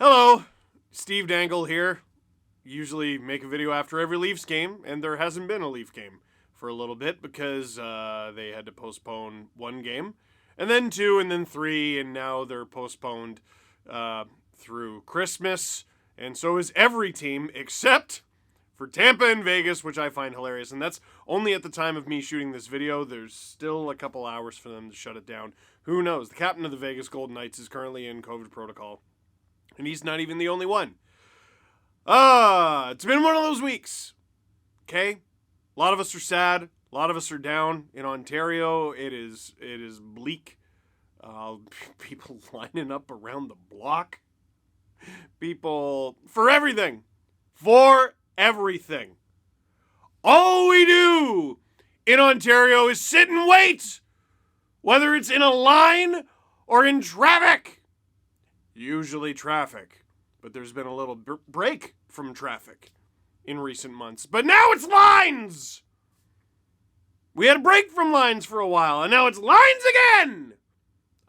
Hello, Steve Dangle here. Usually make a video after every Leafs game, and there hasn't been a Leaf game for a little bit because they had to postpone one game, and then two, and then three, and now they're postponed through Christmas, and so is every team except for Tampa and Vegas, which I find hilarious, and that's only at the time of me shooting this video. There's still a couple hours for them to shut it down. Who knows? The captain of the Vegas Golden Knights is currently in COVID protocol. And he's not even the only one. It's been one of those weeks. Okay? A lot of us are sad. A lot of us are down. In Ontario, it is bleak. People lining up around the block. People, for everything. For everything. All we do in Ontario is sit and wait. Whether it's in a line or in traffic. Usually traffic, but there's been a little break from traffic in recent months. But now it's lines! We had a break from lines for a while, and now it's lines again!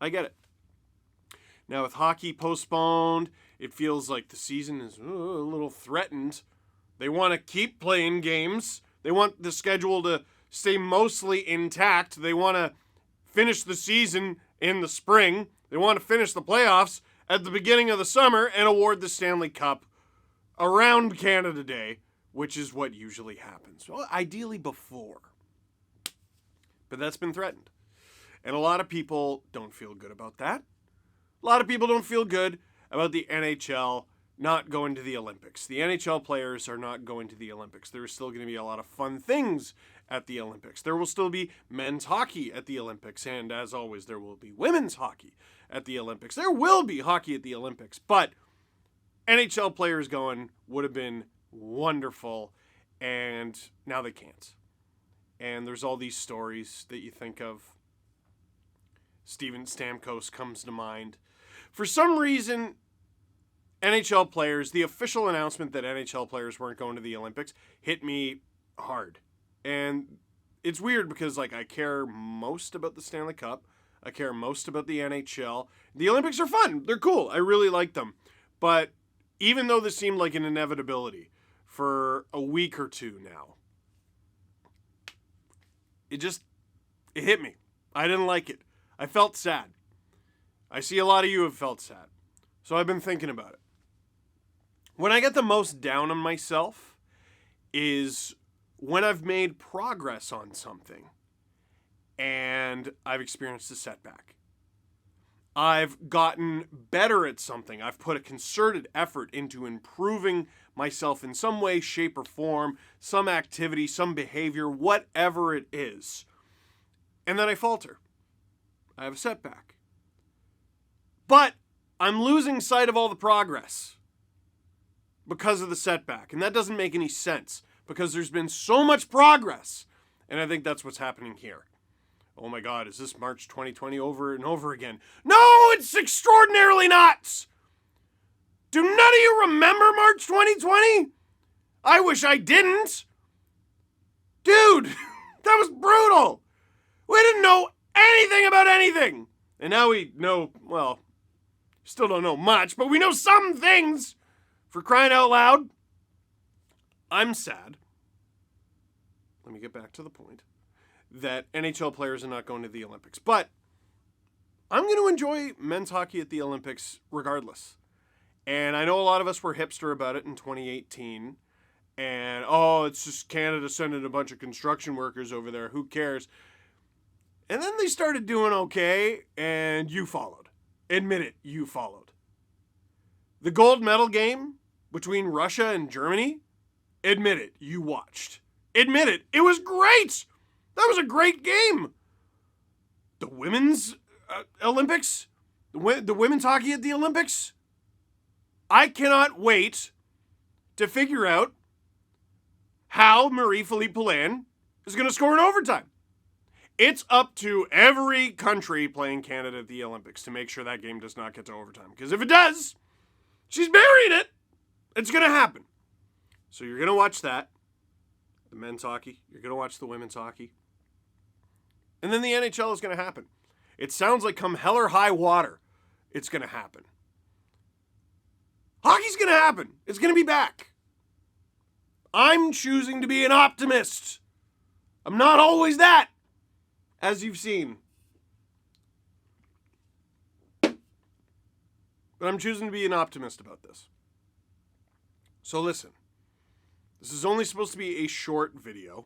I get it. Now with hockey postponed, it feels like the season is a little threatened. They want to keep playing games. They want the schedule to stay mostly intact. They want to finish the season in the spring. They want to finish the playoffs at the beginning of the summer and award the Stanley Cup around Canada Day, which is what usually happens. Well, ideally before. But that's been threatened. And a lot of people don't feel good about that. A lot of people don't feel good about the NHL not going to the Olympics. The NHL players are not going to the Olympics. There is still going to be a lot of fun things at the Olympics. There will still be men's hockey at the Olympics, and as always, there will be women's hockey at the Olympics. There will be hockey at the Olympics, but NHL players going would have been wonderful, and now they can't. And there's all these stories that you think of. Steven Stamkos comes to mind. For some reason, NHL players, the official announcement that NHL players weren't going to the Olympics hit me hard. And it's weird because, I care most about the Stanley Cup. I care most about the NHL. The Olympics are fun. They're cool. I really like them. But even though this seemed like an inevitability for a week or two now, it hit me. I didn't like it. I felt sad. I see a lot of you have felt sad. So I've been thinking about it. When I get the most down on myself is when I've made progress on something and I've experienced a setback. I've gotten better at something. I've put a concerted effort into improving myself in some way, shape, or form, some activity, some behavior, whatever it is. And then I falter. I have a setback. But I'm losing sight of all the progress because of the setback. And that doesn't make any sense because there's been so much progress. And I think that's what's happening here. Oh my God, is this March 2020 over and over again? No, it's extraordinarily not! Do none of you remember March 2020? I wish I didn't. Dude, that was brutal. We didn't know anything about anything. And now we know, well, still don't know much, but we know some things. For crying out loud. I'm sad. Let me get back to the point. That NHL players are not going to the Olympics. But I'm going to enjoy men's hockey at the Olympics regardless. And I know a lot of us were hipster about it in 2018. And, it's just Canada sending a bunch of construction workers over there. Who cares? And then they started doing okay, and you followed. Admit it, you followed. The gold medal game between Russia and Germany, admit it, you watched. Admit it, it was great! That was a great game. The women's Olympics, the women's hockey at the Olympics. I cannot wait to figure out how Marie-Philippe Poulin is going to score in overtime. It's up to every country playing Canada at the Olympics to make sure that game does not get to overtime. Because if it does, she's burying it. It's going to happen. So you're going to watch that, the men's hockey. You're going to watch the women's hockey. And then the NHL is going to happen. It sounds like come hell or high water, it's going to happen. Hockey's going to happen. It's going to be back. I'm choosing to be an optimist. I'm not always that, as you've seen. But I'm choosing to be an optimist about this. So listen, this is only supposed to be a short video.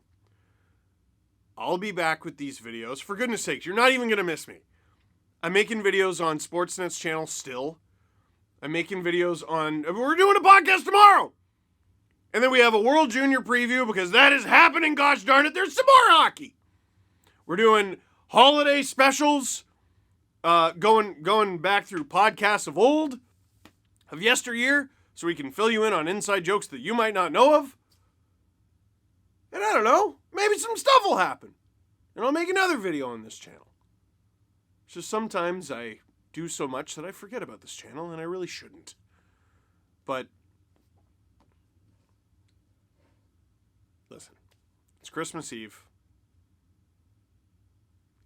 I'll be back with these videos. For goodness sakes, you're not even going to miss me. I'm making videos on Sportsnet's channel still. I'm making videos on... We're doing a podcast tomorrow! And then we have a World Junior preview because that is happening, gosh darn it. There's some more hockey. We're doing holiday specials, going back through podcasts of old, of yesteryear, so we can fill you in on inside jokes that you might not know of. And I don't know, maybe some stuff will happen. And I'll make another video on this channel. It's just sometimes I do so much that I forget about this channel, and I really shouldn't. But listen, it's Christmas Eve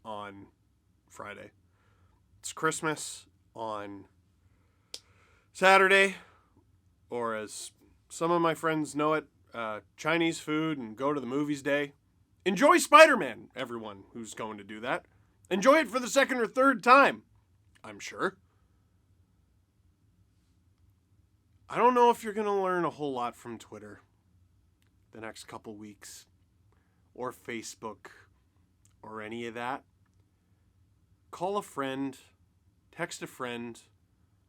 on Friday. It's Christmas on Saturday, or as some of my friends know it, Chinese food and go to the movies day. Enjoy Spider-Man, everyone who's going to do that. Enjoy it for the second or third time, I'm sure. I don't know if you're going to learn a whole lot from Twitter the next couple weeks, or Facebook, or any of that. Call a friend, text a friend,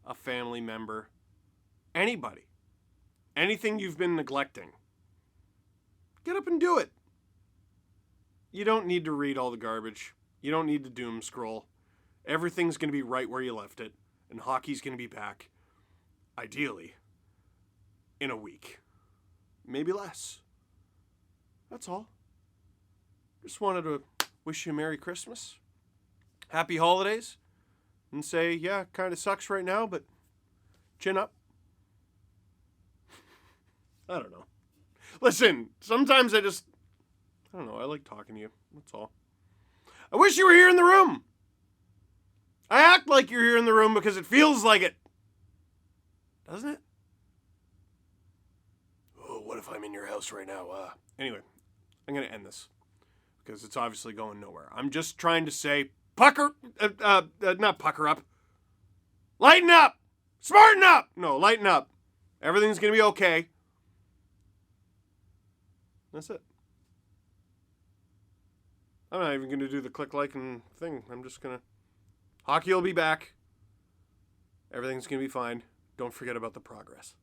a family member, anybody. Anything you've been neglecting. Get up and do it. You don't need to read all the garbage. You don't need to doom scroll. Everything's going to be right where you left it, and hockey's going to be back, ideally, in a week. Maybe less. That's all. Just wanted to wish you a Merry Christmas, Happy Holidays, and say, yeah, kind of sucks right now, but chin up. I don't know. Listen, sometimes I don't know, I like talking to you. That's all. I wish you were here in the room. I act like you're here in the room because it feels like it. Doesn't it? Oh, what if I'm in your house right now? Anyway, I'm going to end this because it's obviously going nowhere. I'm just trying to say, not pucker up. Lighten up. Smarten up. No, lighten up. Everything's going to be okay. That's it. I'm not even going to do the click like and thing. I'm just going to... Hockey will be back. Everything's going to be fine. Don't forget about the progress.